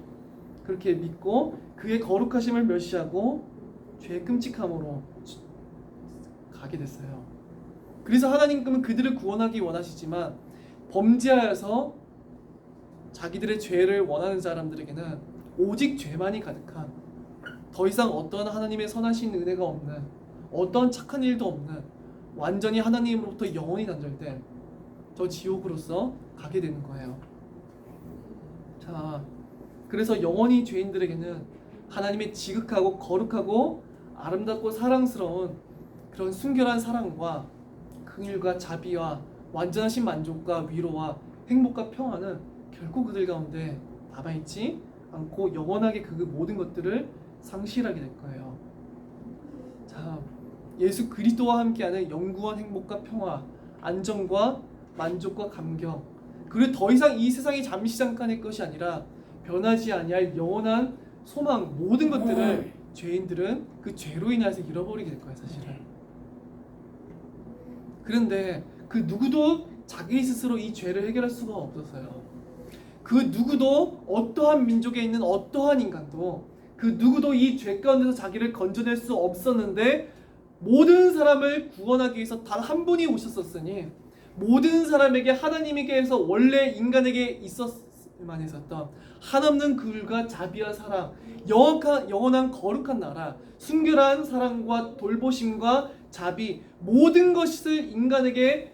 그렇게 믿고 그의 거룩하심을 멸시하고 죄의 끔찍함으로 가게 됐어요. 그래서 하나님은 그들을 구원하기 원하시지만, 범죄하여서 자기들의 죄를 원하는 사람들에게는 오직 죄만이 가득한, 더 이상 어떠한 하나님의 선하신 은혜가 없는, 어떠한 착한 일도 없는, 완전히 하나님으로부터 영원히 단절된 저 지옥으로서 가게 되는 거예요. 자, 그래서 영원히 죄인들에게는 하나님의 지극하고 거룩하고 아름답고 사랑스러운 그런 순결한 사랑과 긍휼과 자비와 완전하신 만족과 위로와 행복과 평화는 결코 그들 가운데 남아있지 않고 영원하게 그 모든 것들을 상실하게 될 거예요. 자, 예수 그리스도와 함께하는 영구한 행복과 평화, 안정과 만족과 감격, 그리고 더 이상 이 세상이 잠시 잠깐의 것이 아니라 변하지 아니할 영원한 소망, 모든 것들을 죄인들은 그 죄로 인해서 잃어버리게 될 거예요, 사실은. 그런데 그 누구도 자기 스스로 이 죄를 해결할 수가 없었어요. 그 누구도, 어떠한 민족에 있는 어떠한 인간도 그 누구도 이 죄 가운데서 자기를 건져낼 수 없었는데, 모든 사람을 구원하기 위해서 단 한 분이 오셨었으니, 모든 사람에게 하나님에게서 원래 인간에게 만 있었던 한없는 그을과 자비와 사랑, 영원한 거룩한 나라, 순결한 사랑과 돌보심과 자비, 모든 것을 인간에게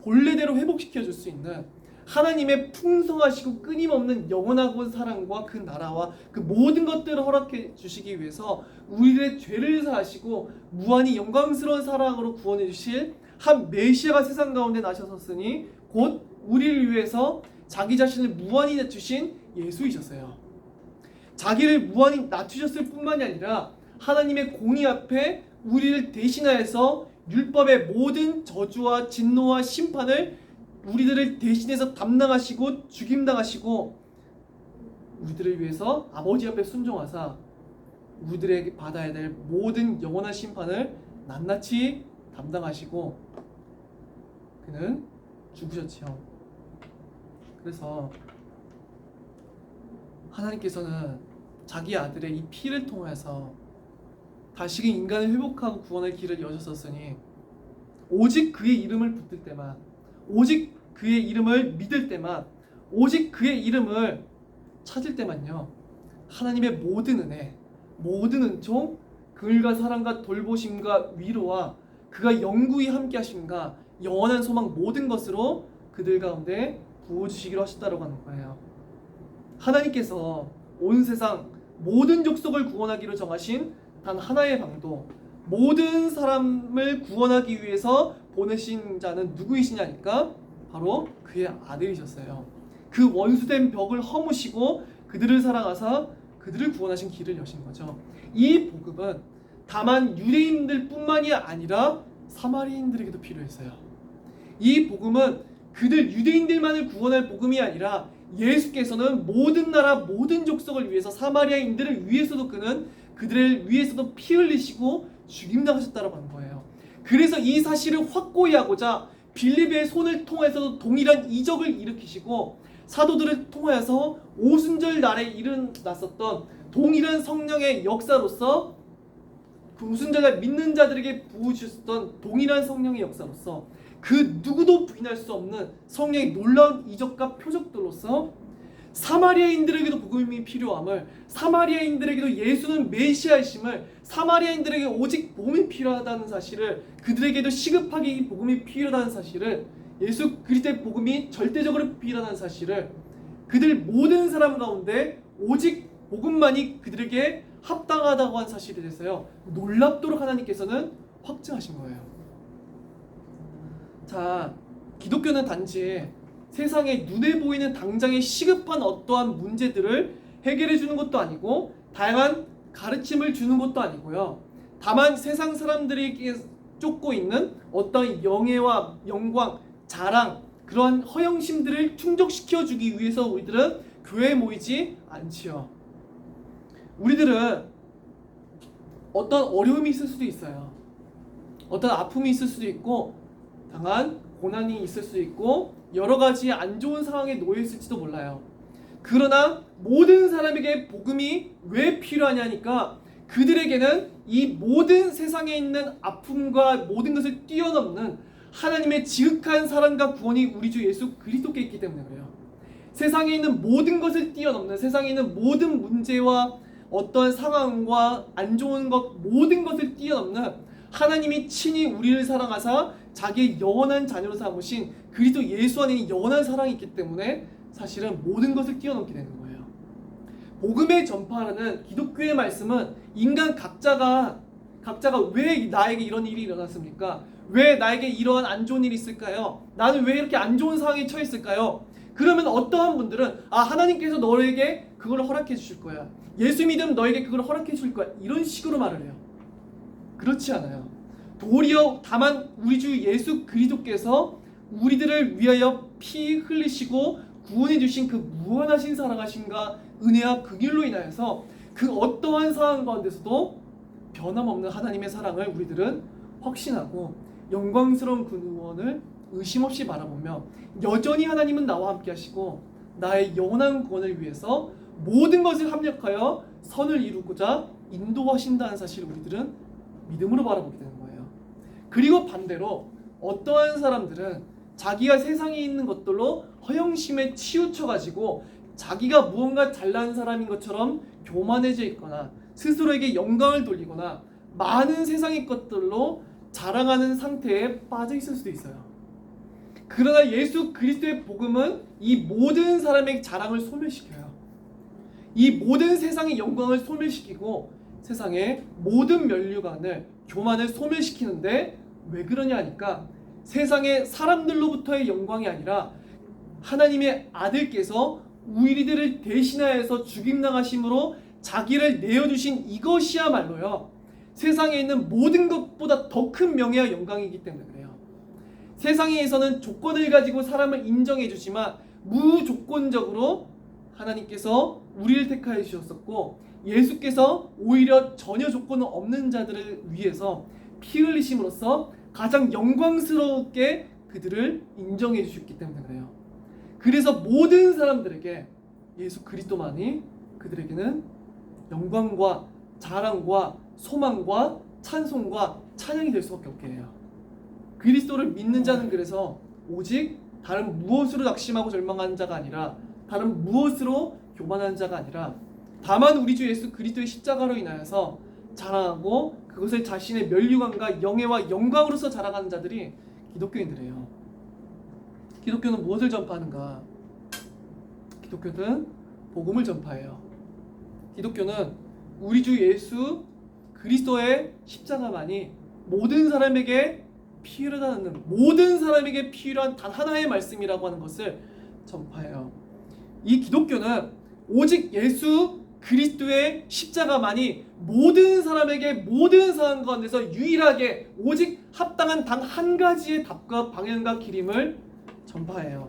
본래대로 회복시켜 줄 수 있는 하나님의 풍성하시고 끊임없는 영원하고 사랑과 그 나라와 그 모든 것들을 허락해 주시기 위해서 우리의 죄를 사하시고 무한히 영광스러운 사랑으로 구원해 주실 한 메시아가 세상 가운데 나셨었으니 곧 우리를 위해서 자기 자신을 무한히 낮추신 예수이셨어요. 자기를 무한히 낮추셨을 뿐만이 아니라 하나님의 공의 앞에 우리를 대신하여서 율법의 모든 저주와 진노와 심판을 우리들을 대신해서 담당하시고 죽임당하시고 우리들을 위해서 아버지 앞에 순종하사 우리들에게 받아야 될 모든 영원한 심판을 낱낱이 담당하시고 그는 죽으셨지요. 그래서 하나님께서는 자기 아들의 이 피를 통해서 다시금 인간을 회복하고 구원할 길을 여셨었으니 오직 그의 이름을 붙들 때만, 오직 그의 이름을 믿을 때만, 오직 그의 이름을 찾을 때만요 하나님의 모든 은혜, 모든 은총, 그을과 사랑과 돌보심과 위로와 그가 영구히 함께 하심과 영원한 소망 모든 것으로 그들 가운데 부어주시기로 하셨다고 하는 거예요. 하나님께서 온 세상 모든 족속을 구원하기로 정하신 단 하나의 방도, 모든 사람을 구원하기 위해서 보내신 자는 누구이시냐니까 바로 그의 아들이셨어요. 그 원수된 벽을 허무시고 그들을 사랑하사 그들을 구원하신 길을 여신 거죠. 이 복음은 다만 유대인들 뿐만이 아니라 사마리아인들에게도 필요했어요. 이 복음은 그들 유대인들만을 구원할 복음이 아니라 예수께서는 모든 나라 모든 족속을 위해서 사마리아인들을 위해서도 그들을 위해서도 피 흘리시고 죽임당하셨다고 하는 거예요. 그래서 이 사실을 확고히 하고자 빌립의 손을 통해서도 동일한 이적을 일으키시고 사도들을 통하여서 오순절 날에 일어났었던 동일한 성령의 역사로서 그 오순절날 믿는 자들에게 부으셨던 동일한 성령의 역사로서 그 누구도 부인할 수 없는 성령의 놀라운 이적과 표적들로서 사마리아인들에게도 복음이 필요함을, 사마리아인들에게도 예수는 메시아이심을, 사마리아인들에게 오직 복음이 필요하다는 사실을, 그들에게도 시급하게 이 복음이 필요하다는 사실을, 예수 그리스도의 복음이 절대적으로 필요하다는 사실을 그들 모든 사람 가운데 오직 복음만이 그들에게 합당하다고 한 사실에 대해서요 놀랍도록 하나님께서는 확증하신 거예요. 자, 기독교는 단지 세상에 눈에 보이는 당장의 시급한 어떠한 문제들을 해결해 주는 것도 아니고 다양한 가르침을 주는 것도 아니고요. 다만 세상 사람들에게 쫓고 있는 어떤 영예와 영광, 자랑, 그러한 허영심들을 충족시켜 주기 위해서 우리들은 교회에 모이지 않지요. 우리들은 어떤 어려움이 있을 수도 있어요. 어떤 아픔이 있을 수도 있고 당한 고난이 있을 수 있고 여러 가지 안 좋은 상황에 놓여 있을지도 몰라요. 그러나 모든 사람에게 복음이 왜 필요하냐니까 그들에게는 이 모든 세상에 있는 아픔과 모든 것을 뛰어넘는 하나님의 지극한 사랑과 구원이 우리 주 예수 그리스도께 있기 때문에 그래요. 세상에 있는 모든 것을 뛰어넘는, 세상에 있는 모든 문제와 어떤 상황과 안 좋은 것 모든 것을 뛰어넘는 하나님이 친히 우리를 사랑하사 자기의 영원한 자녀로 삼으신 그리스도 예수 안에 영원한 사랑이 있기 때문에 사실은 모든 것을 뛰어넘게 되는 거예요. 복음의 전파라는 기독교의 말씀은 인간 각자가 왜 나에게 이런 일이 일어났습니까? 왜 나에게 이러한 안 좋은 일이 있을까요? 나는 왜 이렇게 안 좋은 상황에 처했을까요? 그러면 어떠한 분들은 하나님께서 너에게 그걸 허락해 주실 거야. 예수 믿으면 너에게 그걸 허락해 줄 거야. 이런 식으로 말을 해요. 그렇지 않아요. 도리어 다만 우리 주 예수 그리스도께서 우리들을 위하여 피 흘리시고 구원해 주신 그 무한하신 사랑하심과 은혜와 긍휼로 인하여서 그 어떠한 상황 가운데서도 변함없는 하나님의 사랑을 우리들은 확신하고 영광스러운 그 구원을 의심 없이 바라보며 여전히 하나님은 나와 함께 하시고 나의 영원한 구원을 위해서 모든 것을 합력하여 선을 이루고자 인도하신다는 사실을 우리들은 믿음으로 바라보게 되는 거예요. 그리고 반대로 어떠한 사람들은 자기가 세상에 있는 것들로 허영심에 치우쳐가지고 자기가 무언가 잘난 사람인 것처럼 교만해져 있거나 스스로에게 영광을 돌리거나 많은 세상의 것들로 자랑하는 상태에 빠져 있을 수도 있어요. 그러나 예수 그리스도의 복음은 이 모든 사람의 자랑을 소멸시켜요. 이 모든 세상의 영광을 소멸시키고 세상의 모든 면류관을, 교만을 소멸시키는데 왜 그러냐 하니까 세상의 사람들로부터의 영광이 아니라 하나님의 아들께서 우리들을 대신하여서 죽임당하심으로 자기를 내어주신 이것이야말로요, 세상에 있는 모든 것보다 더 큰 명예와 영광이기 때문에 그래요. 세상에서는 조건을 가지고 사람을 인정해 주지만 무조건적으로 하나님께서 우리를 택하여 주셨었고, 예수께서 오히려 전혀 조건 없는 자들을 위해서 피 흘리심으로써 가장 영광스럽게 그들을 인정해 주셨기 때문에 그래요. 그래서 모든 사람들에게 예수 그리스도만이 그들에게는 영광과 자랑과 소망과 찬송과 찬양이 될 수밖에 없게 해요. 그리스도를 믿는 자는 그래서 오직 다른 무엇으로 낙심하고 절망하는 자가 아니라, 다른 무엇으로 교만하는 자가 아니라, 다만 우리 주 예수 그리스도의 십자가로 인하여서 자랑하고 그것을 자신의 면류관과 영예와 영광으로서 자랑하는 자들이 기독교인들이에요. 기독교는 무엇을 전파하는가? 기독교는 복음을 전파해요. 기독교는 우리 주 예수 그리스도의 십자가만이 모든 사람에게 필요하다는, 모든 사람에게 필요한 단 하나의 말씀이라고 하는 것을 전파해요. 이 기독교는 오직 예수 그리스도의 십자가만이 모든 사람에게 모든 상황 가운데서 유일하게 오직 합당한 단 한 가지의 답과 방향과 길임을 전파해요.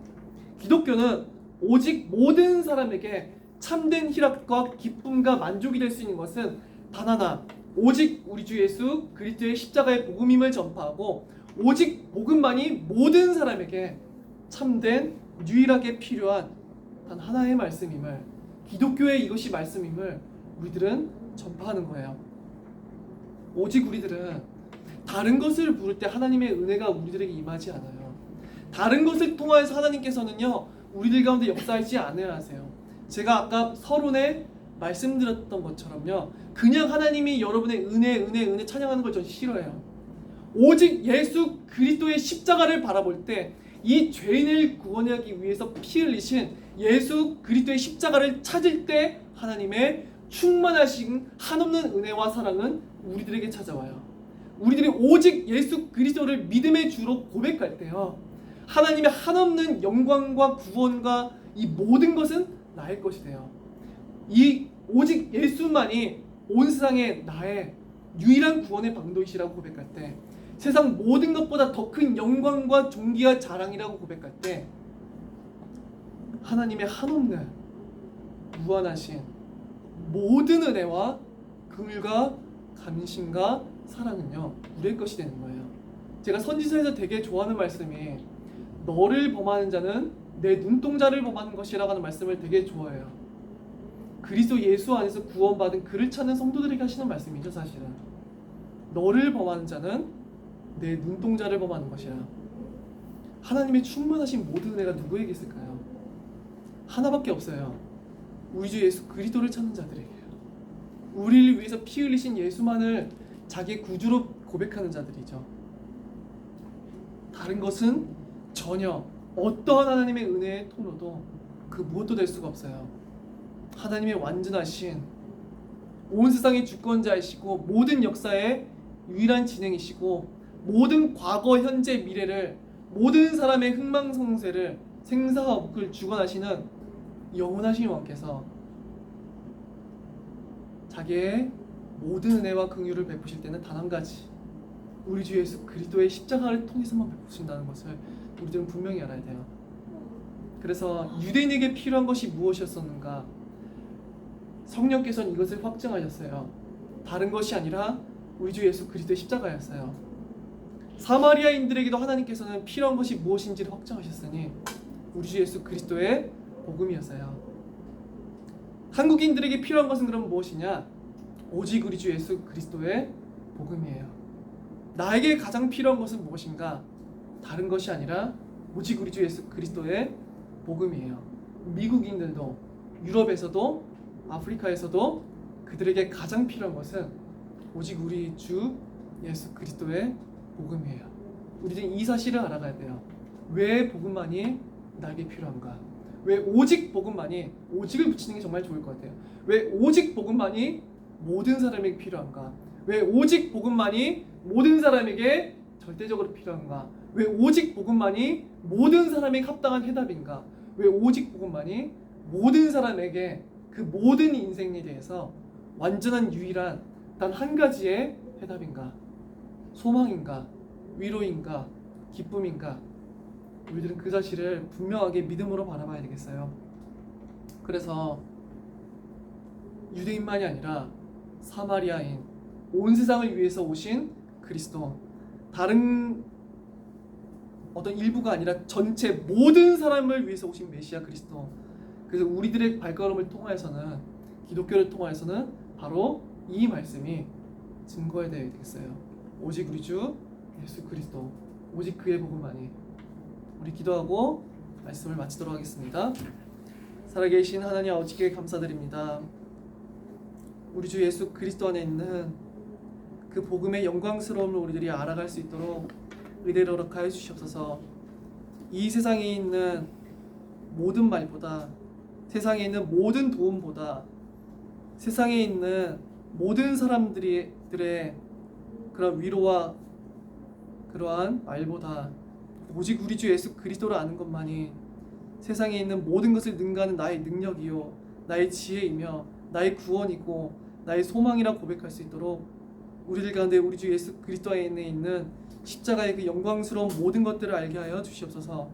기독교는 오직 모든 사람에게 참된 희락과 기쁨과 만족이 될 수 있는 것은 단 하나, 오직 우리 주 예수 그리스도의 십자가의 복음임을 전파하고, 오직 복음만이 모든 사람에게 참된 유일하게 필요한 단 하나의 말씀임을, 기독교의 이것이 말씀임을 우리들은 전파하는 거예요. 오직 우리들은 다른 것을 부를 때 하나님의 은혜가 우리들에게 임하지 않아요. 다른 것을 통하여서 하나님께서는요, 우리들 가운데 역사하지 않아야 하세요. 제가 아까 서론에 말씀드렸던 것처럼요, 그냥 하나님이 여러분의 은혜 찬양하는 걸 전 싫어해요. 오직 예수 그리스도의 십자가를 바라볼 때, 이 죄인을 구원하기 위해서 피 흘리신 예수 그리스도의 십자가를 찾을 때 하나님의 충만하신 한없는 은혜와 사랑은 우리들에게 찾아와요. 우리들이 오직 예수 그리스도를 믿음의 주로 고백할 때요, 하나님의 한없는 영광과 구원과 이 모든 것은 나의 것이 돼요. 이 오직 예수만이 온 세상에 나의 유일한 구원의 방도이시라고 고백할 때, 세상 모든 것보다 더 큰 영광과 존귀와 자랑이라고 고백할 때, 하나님의 한없는 무한하신 모든 은혜와 긍휼과 감신과 사랑은요, 우리의 것이 되는 거예요. 제가 선지서에서 되게 좋아하는 말씀이 너를 범하는 자는 내 눈동자를 범하는 것이라고 하는 말씀을 되게 좋아해요. 그리스도 예수 안에서 구원받은 그를 찾는 성도들에게 하시는 말씀이죠. 사실은 너를 범하는 자는 내 눈동자를 범하는 것이라. 하나님의 충만하신 모든 은혜가 누구에게 있을까요? 하나밖에 없어요. 우리 주 예수 그리스도를 찾는 자들에게요. 우리를 위해서 피 흘리신 예수만을 자기의 구주로 고백하는 자들이죠. 다른 것은 전혀 어떠한 하나님의 은혜의 통로도 그 무엇도 될 수가 없어요. 하나님의 완전하신 온 세상의 주권자이시고 모든 역사의 유일한 진행이시고 모든 과거, 현재, 미래를, 모든 사람의 흥망성쇠를, 생사와 복을 주관하시는 영원하신 왕께서 자기의 모든 은혜와 긍휼을 베푸실 때는 단 한 가지, 우리 주 예수 그리스도의 십자가를 통해서만 베푸신다는 것을 우리들은 분명히 알아야 돼요. 그래서 유대인에게 필요한 것이 무엇이었었는가? 성령께서는 이것을 확증하셨어요. 다른 것이 아니라 우리 주 예수 그리스도의 십자가였어요. 사마리아인들에게도 하나님께서는 필요한 것이 무엇인지를 확증하셨으니 우리 주 예수 그리스도의 복음이었어요. 한국인들에게 필요한 것은 그럼 무엇이냐? 오직 우리 주 예수 그리스도의 복음이에요. 나에게 가장 필요한 것은 무엇인가? 다른 것이 아니라 오직 우리 주 예수 그리스도의 복음이에요. 미국인들도 유럽에서도 아프리카에서도 그들에게 가장 필요한 것은 오직 우리 주 예수 그리스도의 복음이에요. 우리는 이 사실을 알아가야 돼요. 왜 복음만이 나에게 필요한가? 왜 오직 복음만이, 오직을 붙이는 게 정말 좋을 것 같아요. 왜 오직 복음만이 모든 사람에게 필요한가? 왜 오직 복음만이 모든 사람에게 절대적으로 필요한가? 왜 오직 복음만이 모든 사람에게 합당한 해답인가? 왜 오직 복음만이 모든 사람에게 그 모든 인생에 대해서 완전한 유일한 단 한 가지의 해답인가? 소망인가? 위로인가? 기쁨인가? 우리들은 그 사실을 분명하게 믿음으로 바라봐야 되겠어요. 그래서 유대인만이 아니라 사마리아인, 온 세상을 위해서 오신 그리스도, 다른 어떤 일부가 아니라 전체 모든 사람을 위해서 오신 메시아 그리스도. 그래서 우리들의 발걸음을 통하여서는, 기독교를 통하여서는 바로 이 말씀이 증거해야 되겠어요. 오직 우리 주 예수 그리스도, 오직 그의 복음만이. 우리 기도하고 말씀을 마치도록 하겠습니다. 살아계신 하나님 아버지께 감사드립니다. 우리 주 예수 그리스도 안에 있는 그 복음의 영광스러움을 우리들이 알아갈 수 있도록 은혜를 허락하여 주시옵소서. 이 세상에 있는 모든 말보다, 세상에 있는 모든 도움보다, 세상에 있는 모든 사람들의 그런 위로와 그러한 말보다 오직 우리 주 예수 그리스도를 아는 것만이 세상에 있는 모든 것을 능가하는 나의 능력이요, 나의 지혜이며 나의 구원이고 나의 소망이라 고백할 수 있도록 우리들 가운데 우리 주 예수 그리스도 안에 있는 십자가의 그 영광스러운 모든 것들을 알게 하여 주시옵소서.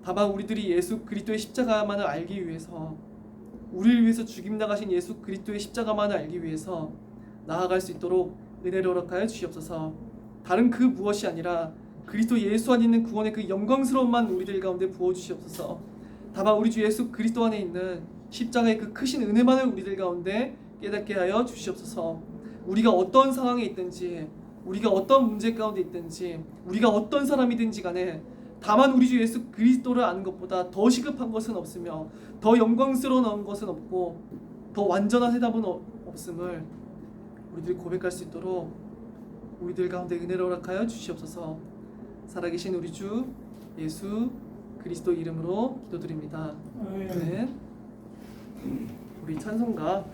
다만 우리들이 예수 그리스도의 십자가만을 알기 위해서, 우리를 위해서 죽임 나가신 예수 그리스도의 십자가만을 알기 위해서 나아갈 수 있도록 은혜를 허락하여 주시옵소서. 다른 그 무엇이 아니라 그리스도 예수 안에 있는 구원의 그 영광스러움만 우리들 가운데 부어주시옵소서. 다만 우리 주 예수 그리스도 안에 있는 십자가의 그 크신 은혜만을 우리들 가운데 깨닫게 하여 주시옵소서. 우리가 어떤 상황에 있든지, 우리가 어떤 문제 가운데 있든지, 우리가 어떤 사람이든지 간에 다만 우리 주 예수 그리스도를 아는 것보다 더 시급한 것은 없으며 더 영광스러운 것은 없고 더 완전한 해답은 없음을 우리들이 고백할 수 있도록 우리들 가운데 은혜를 허락하여 주시옵소서. 살아계신 우리 주 예수 그리스도 이름으로 기도드립니다. 아멘. 우리 찬송가